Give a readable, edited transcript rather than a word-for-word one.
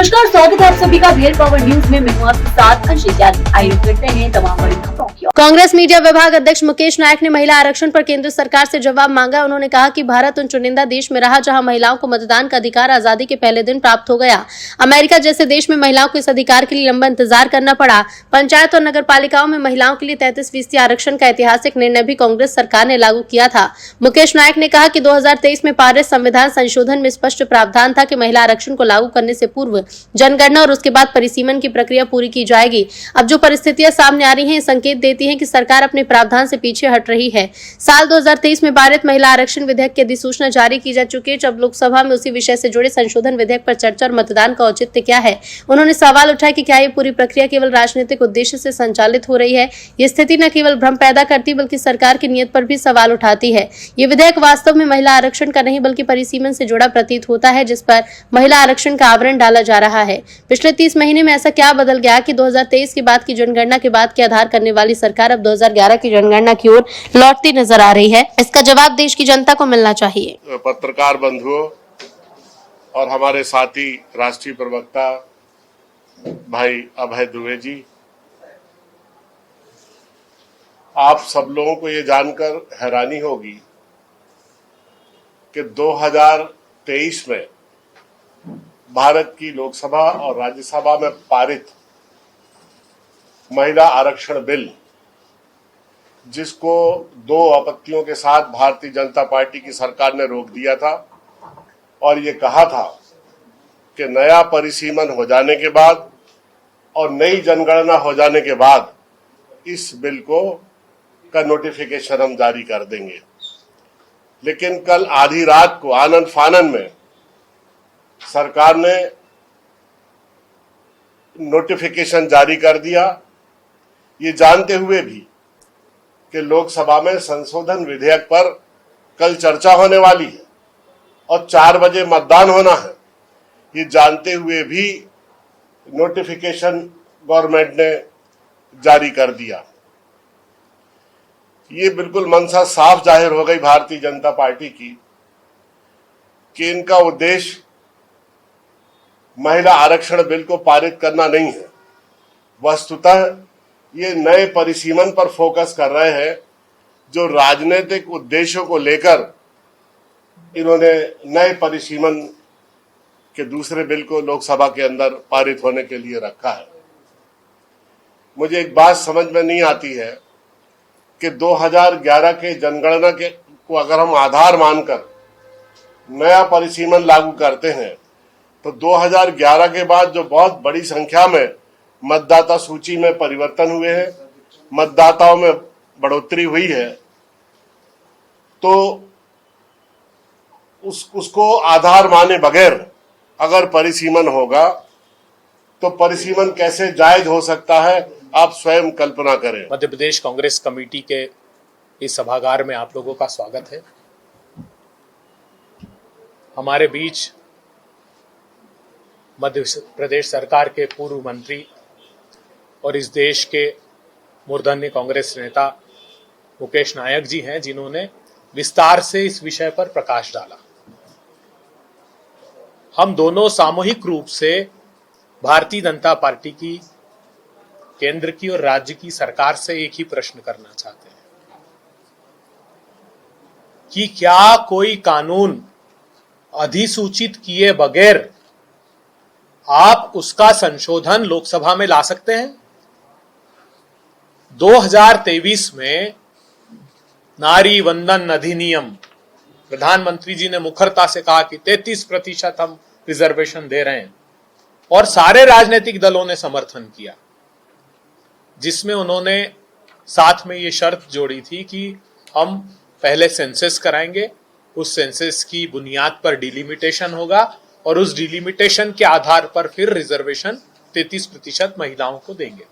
नमस्कार, स्वागत है आप सभी का भेल पावर न्यूज में। मैं हूं आपके साथ अंशित यादव। आइए करते हैं तमाम बड़ी खबरों की ओर। कांग्रेस मीडिया विभाग अध्यक्ष मुकेश नायक ने महिला आरक्षण पर केंद्र सरकार से जवाब मांगा। उन्होंने कहा कि भारत उन चुनिंदा देश में रहा जहां महिलाओं को मतदान का अधिकार आजादी के पहले दिन प्राप्त हो गया। अमेरिका जैसे देश में महिलाओं को इस अधिकार के लिए लंबा इंतजार करना पड़ा। पंचायत और नगर पालिकाओं में महिलाओं के लिए 33% आरक्षण का ऐतिहासिक निर्णय भी कांग्रेस सरकार ने लागू किया था। मुकेश नायक ने कहा कि 2023 में पारित संविधान संशोधन में स्पष्ट प्रावधान था कि महिला आरक्षण को लागू करने से पूर्व जनगणना और उसके बाद परिसीमन की प्रक्रिया पूरी की जाएगी। अब जो परिस्थितियां सामने आ रही हैं, संकेत देती हैं कि सरकार अपने प्रावधान से पीछे हट रही है। साल 2023 में पारित महिला आरक्षण विधेयक की अधिसूचना जारी की जा चुकी है। जब लोकसभा में उसी विषय से जुड़े संशोधन विधेयक पर चर्चा और मतदान का औचित्य क्या है। उन्होंने सवाल उठाया कि क्या ये पूरी प्रक्रिया केवल राजनीतिक उद्देश्य से संचालित हो रही है। ये स्थिति न केवल भ्रम पैदा करती बल्कि सरकार की नीयत पर भी सवाल उठाती है। ये विधेयक वास्तव में महिला आरक्षण का नहीं बल्कि परिसीमन से जुड़ा प्रतीत होता है, जिस पर महिला आरक्षण का आवरण डाला जा रहा है। पिछले 30 महीने में ऐसा क्या बदल गया कि 2023 के बाद की जनगणना के बाद के आधार करने वाली सरकार अब 2011 की जनगणना की ओर लौटती नजर आ रही है। इसका जवाब देश की जनता को मिलना चाहिए। पत्रकार बंधुओं और हमारे साथी राष्ट्रीय प्रवक्ता भाई अभय दुबे जी, आप सब लोगों को ये जानकर हैरानी होगी कि 2023 में भारत की लोकसभा और राज्यसभा में पारित महिला आरक्षण बिल, जिसको 2 आपत्तियों के साथ भारतीय जनता पार्टी की सरकार ने रोक दिया था और ये कहा था कि नया परिसीमन हो जाने के बाद और नई जनगणना हो जाने के बाद इस बिल का नोटिफिकेशन हम जारी कर देंगे। लेकिन कल आधी रात को आनन फानन में सरकार ने नोटिफिकेशन जारी कर दिया, ये जानते हुए भी कि लोकसभा में संशोधन विधेयक पर कल चर्चा होने वाली है और 4 बजे मतदान होना है। ये जानते हुए भी नोटिफिकेशन गवर्नमेंट ने जारी कर दिया। ये बिल्कुल मंशा साफ जाहिर हो गई भारतीय जनता पार्टी की कि इनका उद्देश्य महिला आरक्षण बिल को पारित करना नहीं है। वस्तुतः ये नए परिसीमन पर फोकस कर रहे हैं, जो राजनीतिक उद्देश्यों को लेकर इन्होंने नए परिसीमन के दूसरे बिल को लोकसभा के अंदर पारित होने के लिए रखा है। मुझे एक बात समझ में नहीं आती है कि 2011 के जनगणना को अगर हम आधार मानकर नया परिसीमन लागू करते हैं तो 2011 के बाद जो बहुत बड़ी संख्या में मतदाता सूची में परिवर्तन हुए हैं, मतदाताओं में बढ़ोतरी हुई है, तो उसको आधार माने बगैर अगर परिसीमन होगा तो परिसीमन कैसे जायज हो सकता है, आप स्वयं कल्पना करें। मध्य प्रदेश कांग्रेस कमेटी के इस सभागार में आप लोगों का स्वागत है। हमारे बीच मध्य प्रदेश सरकार के पूर्व मंत्री और इस देश के मूर्धन्य कांग्रेस नेता मुकेश नायक जी हैं, जिन्होंने विस्तार से इस विषय पर प्रकाश डाला। हम दोनों सामूहिक रूप से भारतीय जनता पार्टी की, केंद्र की और राज्य की सरकार से एक ही प्रश्न करना चाहते हैं कि क्या कोई कानून अधिसूचित किए बगैर आप उसका संशोधन लोकसभा में ला सकते हैं? 2023 में नारी वंदन अधिनियम, प्रधानमंत्री जी ने मुखरता से कहा कि 33% हम रिजर्वेशन दे रहे हैं और सारे राजनीतिक दलों ने समर्थन किया, जिसमें उन्होंने साथ में ये शर्त जोड़ी थी कि हम पहले सेंसस कराएंगे, उस सेंसस की बुनियाद पर डिलिमिटेशन होगा और उस डिलिमिटेशन के आधार पर फिर रिजर्वेशन 33% महिलाओं को देंगे।